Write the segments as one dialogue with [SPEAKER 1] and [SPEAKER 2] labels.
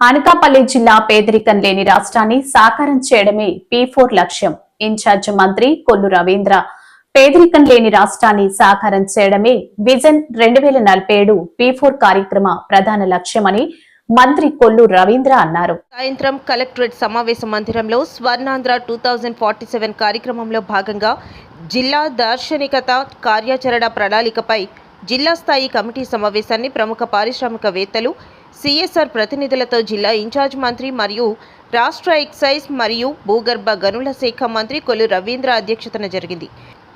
[SPEAKER 1] అనకాపల్లి జిల్లా పేదరికం లేని రాష్ట్రాన్ని సాకారం చేయడమే P4 లక్ష్యం. ఇన్ఛార్జ్ మంత్రి కొల్లు రవీంద్ర పేదరికం లేని రాష్ట్రాన్ని సాకారం చేయడమే విజన్ 2047 P4 కార్యక్రమ ప్రధాన లక్ష్యమని మంత్రి కొల్లు రవీంద్ర అన్నారు.
[SPEAKER 2] సాయంత్రం కలెక్టరేట్ సమావేశ మందిరంలో స్వర్ణాంధ్ర 2047 కార్యక్రమంలో భాగంగా జిల్లా దార్శనికత కార్యాచరణ ప్రణాళికపై జిల్లా స్థాయి కమిటీ సమావేశాన్ని ప్రముఖ పారిశ్రామికవేత్తలు, సిఎస్ఆర్ ప్రతినిధులతో జిల్లా ఇన్ఛార్జ్ మంత్రి మరియు రాష్ట్ర ఎక్సైజ్ మరియు భూగర్భ గనుల శాఖ మంత్రి కొల్లు రవీంద్ర అధ్యక్షతన జరిగింది.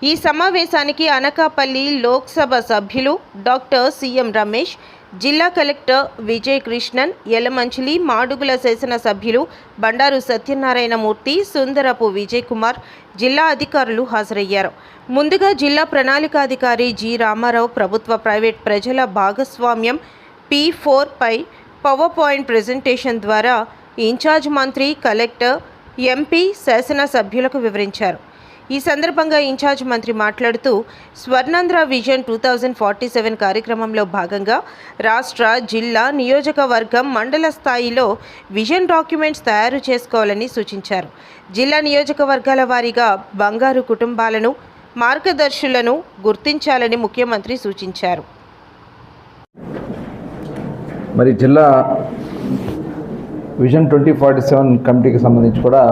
[SPEAKER 2] ఈ సమావేశానికి అనకాపల్లి లోక్సభ సభ్యులు డాక్టర్ సిఎం రమేష్, జిల్లా కలెక్టర్ విజయ్ కృష్ణన్, యలమంచిలి మాడుగుల శాసన సభ్యులు బండారు సత్యనారాయణమూర్తి, సుందరపు విజయ్ కుమార్, జిల్లా అధికారులు హాజరయ్యారు. ముందుగా జిల్లా ప్రణాళికాధికారి జి రామారావు ప్రభుత్వ ప్రైవేట్ ప్రజల భాగస్వామ్యం P4 పై పవర్ పాయింట్ ప్రెజెంటేషన్ ద్వారా ఇన్ఛార్జ్ మంత్రి, కలెక్టర్, ఎంపీ, శాసన సభ్యులకు వివరించారు. ఈ సందర్భంగా ఇన్ఛార్జ్ మంత్రి మాట్లాడుతూ స్వర్ణాంధ్ర విజన్ 2047 కార్యక్రమంలో భాగంగా రాష్ట్ర, జిల్లా, నియోజకవర్గం, మండల స్థాయిలో విజన్ డాక్యుమెంట్స్ తయారు చేసుకోవాలని సూచించారు. జిల్లా, నియోజకవర్గాల వారీగా బంగారు కుటుంబాలను, మార్గదర్శులను గుర్తించాలని ముఖ్యమంత్రి సూచించారు.
[SPEAKER 3] మరి జిల్లా విజన్ 2047 కమిటీకి సంబంధించి కూడా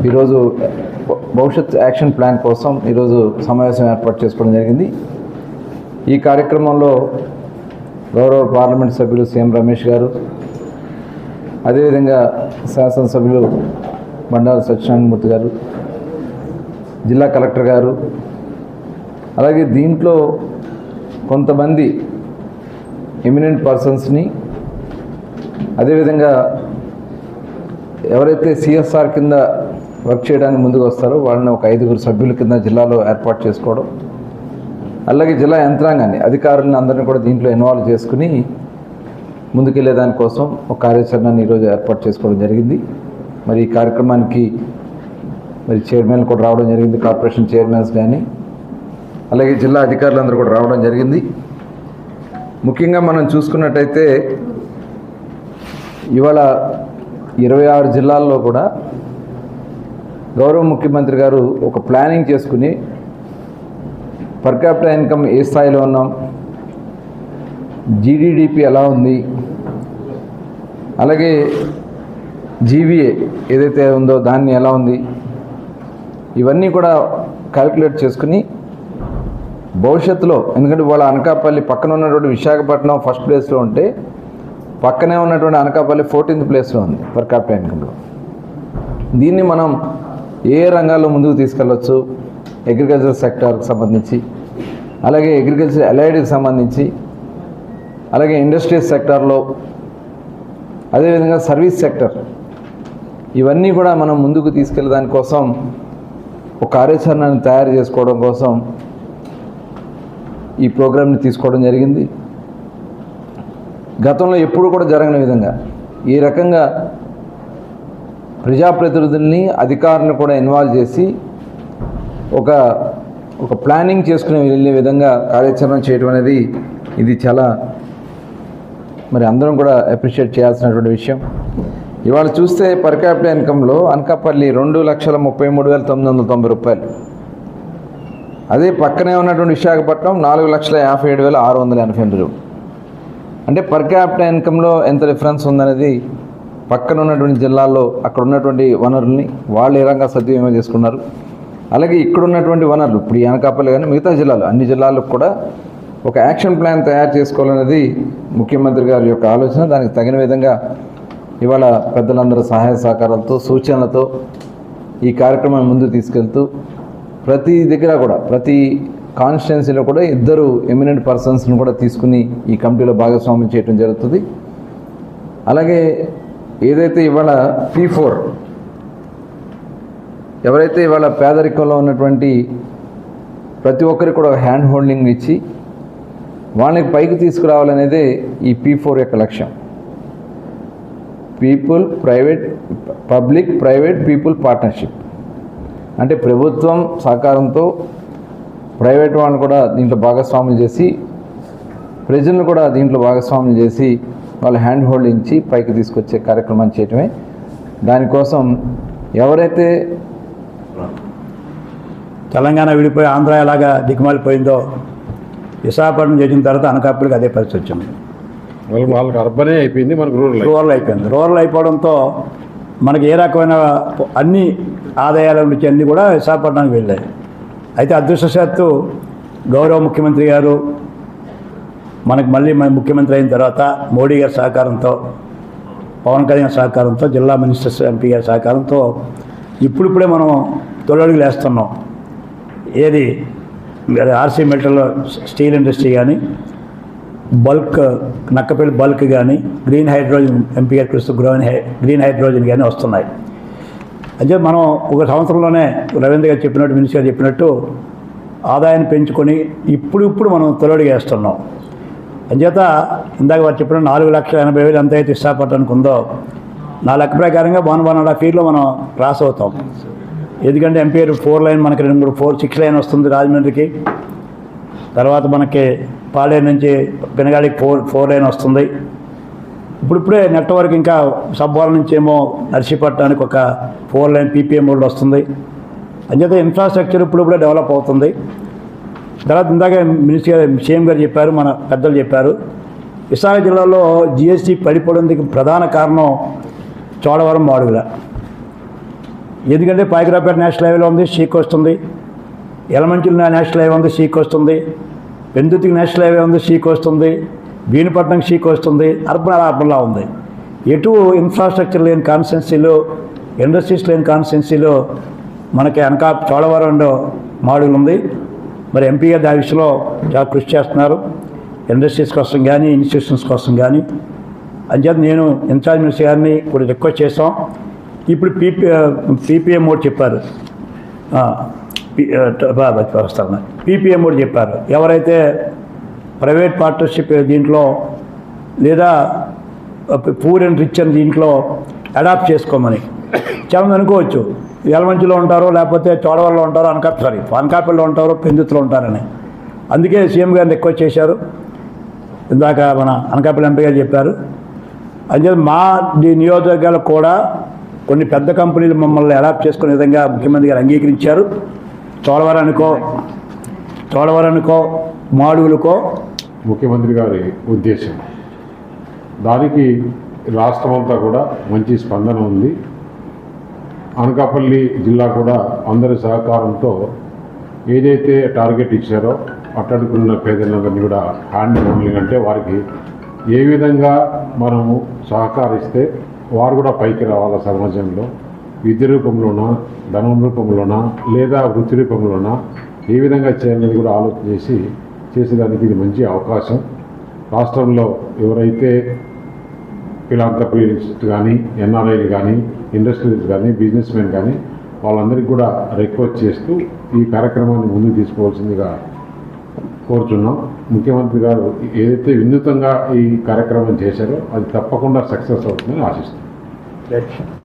[SPEAKER 3] ఈరోజు భవిష్యత్ యాక్షన్ ప్లాన్ కోసం ఈరోజు సమావేశం ఏర్పాటు చేసుకోవడం జరిగింది. ఈ కార్యక్రమంలో గౌరవ పార్లమెంట్ సభ్యులు సీఎం రమేష్ గారు, అదేవిధంగా శాసనసభ్యులు బండారు సత్యనారాయణమూర్తి గారు, జిల్లా కలెక్టర్ గారు, అలాగే దీంట్లో కొంతమంది ఎమినెంట్ పర్సన్స్ని, అదేవిధంగా ఎవరైతే సిఎస్ఆర్ కింద వర్క్ చేయడానికి ముందుకు వస్తారో వాళ్ళని ఒక 5 సభ్యుల కింద జిల్లాలో ఏర్పాటు చేసుకోవడం, అలాగే జిల్లా యంత్రాంగాన్ని, అధికారులను అందరినీ కూడా దీంట్లో ఇన్వాల్వ్ చేసుకుని ముందుకెళ్లే దానికోసం ఒక కార్యాచరణని ఈరోజు ఏర్పాటు చేసుకోవడం జరిగింది. మరి ఈ కార్యక్రమానికి మరి చైర్మన్ కూడా రావడం జరిగింది, కార్పొరేషన్ చైర్మన్స్ కానీ, అలాగే జిల్లా అధికారులందరూ కూడా రావడం జరిగింది. ముఖ్యంగా మనం చూసుకున్నట్టయితే ఇవాళ 26 జిల్లాల్లో కూడా గౌరవ ముఖ్యమంత్రి గారు ఒక ప్లానింగ్ చేసుకుని పర్ క్యాపిటల్ ఇన్కమ్ ఏ స్థాయిలో ఉన్నాం, జీడిడిపి ఎలా ఉంది, అలాగే జీవీఏ ఏదైతే ఉందో దాన్ని ఎలా ఉంది, ఇవన్నీ కూడా క్యాల్కులేట్ చేసుకుని భవిష్యత్తులో, ఎందుకంటే వాళ్ళ అనకాపల్లి పక్కన ఉన్నటువంటి విశాఖపట్నం ఫస్ట్ ప్లేస్లో ఉంటే పక్కనే ఉన్నటువంటి అనకాపల్లి 14th ప్లేస్లో ఉంది పర్ క్యాపిటల్ ఇన్కంలో. దీన్ని మనం ఏ రంగాల్లో ముందుకు తీసుకెళ్ళవచ్చు, అగ్రికల్చర్ సెక్టార్కి సంబంధించి, అలాగే అగ్రికల్చర్ అలైడ్కి సంబంధించి, అలాగే ఇండస్ట్రీస్ సెక్టార్లో, అదేవిధంగా సర్వీస్ సెక్టర్, ఇవన్నీ కూడా మనం ముందుకు తీసుకెళ్ళే దానికోసం ఒక కార్యాచరణను తయారు చేసుకోవడం కోసం ఈ ప్రోగ్రామ్ని తీసుకోవడం జరిగింది. గతంలో ఎప్పుడు కూడా జరగని విధంగా ఈ రకంగా ప్రజాప్రతినిధుల్ని, అధికారులను కూడా ఇన్వాల్వ్ చేసి ఒక ప్లానింగ్ చేసుకుని వెళ్ళే విధంగా కార్యాచరణ చేయడం అనేది ఇది చాలా మరి అందరం కూడా అప్రిషియేట్ చేయాల్సినటువంటి విషయం. ఇవాళ చూస్తే పర్ క్యాపిటల్ ఇన్కంలో అనకాపల్లి 2,33,990 రూపాయలు, అదే పక్కనే ఉన్నటువంటి విశాఖపట్నం 4,57,688 రూపాయలు. అంటే పర్ క్యాపిటల్ ఇన్కంలో ఎంత డిఫరెన్స్ ఉందనేది పక్కన ఉన్నటువంటి జిల్లాల్లో అక్కడ ఉన్నటువంటి వనరుల్ని వాళ్ళు ఏ రంగా సద్వినియోగం చేసుకున్నారు, అలాగే ఇక్కడ ఉన్నటువంటి వనరులు ఇప్పుడు ఈ అనకాపల్లి కానీ మిగతా జిల్లాలు అన్ని జిల్లాలకు కూడా ఒక యాక్షన్ ప్లాన్ తయారు చేసుకోవాలనేది ముఖ్యమంత్రి గారి యొక్క ఆలోచన. దానికి తగిన విధంగా ఇవాళ పెద్దలందరూ సహాయ సహకారాలతో, సూచనలతో ఈ కార్యక్రమాన్ని ముందుకు తీసుకెళ్తూ ప్రతి దగ్గర కూడా, ప్రతి కాన్స్టిట్యున్సీలో కూడా 2 ఎమినెంట్ పర్సన్స్ని కూడా తీసుకుని ఈ కమిటీలో భాగస్వామ్యం చేయడం జరుగుతుంది. అలాగే ఏదైతే ఇవాళ P4 ఎవరైతే ఇవాళ పేదరికంలో ఉన్నటువంటి ప్రతి ఒక్కరికి కూడా హ్యాండ్ హోల్డింగ్ ఇచ్చి వాళ్ళకి పైకి తీసుకురావాలనేదే ఈ P4 యొక్క లక్ష్యం. పబ్లిక్ ప్రైవేట్ పీపుల్ పార్ట్నర్షిప్ అంటే ప్రభుత్వం సహకారంతో ప్రైవేట్ వాళ్ళని కూడా దీంట్లో భాగస్వాములు చేసి, ప్రజలను కూడా దీంట్లో భాగస్వాములు చేసి వాళ్ళ హ్యాండ్ హోల్డ్ ఇచ్చి పైకి తీసుకొచ్చే కార్యక్రమాన్ని చేయటమే. దానికోసం ఎవరైతే
[SPEAKER 4] తెలంగాణ విడిపోయి ఆంధ్ర ఎలాగా దిక్కుమాలిపోయిందో విశాఖపట్నం చేసిన తర్వాత అనకాపల్లికి అదే పరిస్థితి వచ్చింది.
[SPEAKER 5] వాళ్ళకి అర్బనే అయిపోయింది, మనకు
[SPEAKER 4] రూరల్ అయిపోయింది. రూరల్ అయిపోవడంతో మనకి ఏ రకమైన అన్ని ఆదాయాల నుంచి అన్నీ కూడా విశాఖపట్నానికి వెళ్ళాయి. అయితే అదృష్టవశాత్తు గౌరవ ముఖ్యమంత్రి గారు మనకు మళ్ళీ ముఖ్యమంత్రి అయిన తర్వాత మోడీ గారి సహకారంతో, పవన్ కళ్యాణ్ సహకారంతో, జిల్లా మినిస్టర్స్ ఎంపీ గారి సహకారంతో ఇప్పుడిప్పుడే మనం తొలడుగులు వేస్తున్నాం. ఏది ఆర్సీ మెటల్లో స్టీల్ ఇండస్ట్రీ కానీ, బల్క్ నక్కపల్లి బల్క్ కానీ, గ్రీన్ హైడ్రోజన్ ఎంపీ గారి ప్రస్తుతం గ్రీన్ హైడ్రోజన్ కానీ వస్తున్నాయి. అంటే మనం ఒక సంవత్సరంలోనే రవీంద్ర గారు చెప్పినట్టు, మినిస్టర్ గారు చెప్పినట్టు ఆదాయాన్ని పెంచుకొని ఇప్పుడు మనం తొలడుగు వేస్తున్నాం. అంచేత ఇందాక వారు చెప్పిన 4,80,000 ఎంత అయితే విశాఖపట్నానికి ఉందో, నా లెక్క ప్రకారంగా 1.5 yearలో మనం క్రాస్ అవుతాం. ఎందుకంటే ఎంపీ 4 లైన్ మనకి 6 లైన్ వస్తుంది రాజమండ్రికి. తర్వాత మనకి పాలేరు నుంచి పెనగాడికి 4 లైన్ వస్తుంది. ఇప్పుడిప్పుడే నెట్వర్క్ ఇంకా సబ్వాల నుంచి ఏమో నర్సీపట్నానికి ఒక 4 లైన్ పీపీఎం రోడ్ వస్తుంది. అంచేత ఇన్ఫ్రాస్ట్రక్చర్ ఇప్పుడిప్పుడే డెవలప్ అవుతుంది. తర్వాత ఇందాక మినిస్టర్ సీఎం గారు చెప్పారు, మన పెద్దలు చెప్పారు, విశాఖ జిల్లాలో జిఎస్టీ పడిపోవడానికి ప్రధాన కారణం చోడవరం మాడుగుల. ఎందుకంటే పాయకరాపేట నేషనల్ హైవేలో ఉంది, సీకి వస్తుంది. యలమంచిలి నేషనల్ హైవే ఉంది, సీకి వస్తుంది. పెందుతికి నేషనల్ హైవే ఉంది, సీకి వస్తుంది. భీనిపట్నం సీకి వస్తుంది. అర్బన్లా ఉంది. ఎటు ఇన్ఫ్రాస్ట్రక్చర్ లేని కాన్స్టిట్యున్సీలో, ఇండస్ట్రీస్ లేని కాన్స్టిట్యున్సీలో మనకి చోడవరంలో మాడుగులు ఉంది. మరి ఎంపీ గారు ఆ విషయంలో చాలా కృషి చేస్తున్నారు, ఇండస్ట్రీస్ కోసం కానీ, ఇన్స్టిట్యూషన్స్ కోసం కానీ. అంచేత నేను ఇన్ఛార్జ్ మినిస్టర్ గారిని కూడా రిక్వెస్ట్ చేస్తాం. ఇప్పుడు పీపీఎం మోడ్ చెప్పారు, పీపీఎం మోడ్ చెప్పారు. ఎవరైతే ప్రైవేట్ పార్ట్నర్షిప్ దీంట్లో లేదా పూర్ అండ్ రిచ్ అని దీంట్లో అడాప్ట్ చేసుకోమని చాలామంది అనుకోవచ్చు. యలమంచిలో ఉంటారో, లేకపోతే చోడవరంలో ఉంటారో, అనకాపల్లిలో ఉంటారో, పెందుతులో ఉంటారని. అందుకే సీఎం గారిని రిక్వెస్ట్ చేశారు. ఇందాక మన అనకాపల్లి ఎంపీ గారు చెప్పారు. అంచేత మా నియోజకవర్గాలు కూడా కొన్ని పెద్ద కంపెనీలు మమ్మల్ని అడాప్ట్ చేసుకునే విధంగా ముఖ్యమంత్రి గారు అంగీకరించారు. చోడవరానికో మాడుగులకో
[SPEAKER 5] ముఖ్యమంత్రి గారి ఉద్దేశం. దానికి రాష్ట్రమంతా కూడా మంచి స్పందన ఉంది. అనకాపల్లి జిల్లా కూడా అందరి సహకారంతో ఏదైతే టార్గెట్ ఇచ్చారో అట్టడుకున్న పేదలందరినీ కూడా హ్యాండ్ హోల్డింగ్ అంటే వారికి ఏ విధంగా మనము సహకరిస్తే వారు కూడా పైకి రావాల సమాజంలో, విద్య రూపంలోనా, ధనం రూపంలోనా, లేదా వృత్తి రూపంలోనా ఏ విధంగా చేయాలని కూడా ఆలోచన చేసేదానికి ఇది మంచి అవకాశం. రాష్ట్రంలో ఎవరైతే ఫిలాంథ్రపిస్ట్ కానీ, ఎన్ఆర్ఐలు కానీ, ఇండస్ట్రియలిస్ట్ కానీ, బిజినెస్ మెన్ కానీ వాళ్ళందరికీ కూడా రిక్వెస్ట్ చేస్తూ ఈ కార్యక్రమాన్ని ముందుకు తీసుకోవాల్సిందిగా కోరుచున్నాం. ముఖ్యమంత్రి గారు ఏదైతే వినూతంగా ఈ కార్యక్రమం చేశారో అది తప్పకుండా సక్సెస్ అవుతుందని ఆశిస్తున్నాం.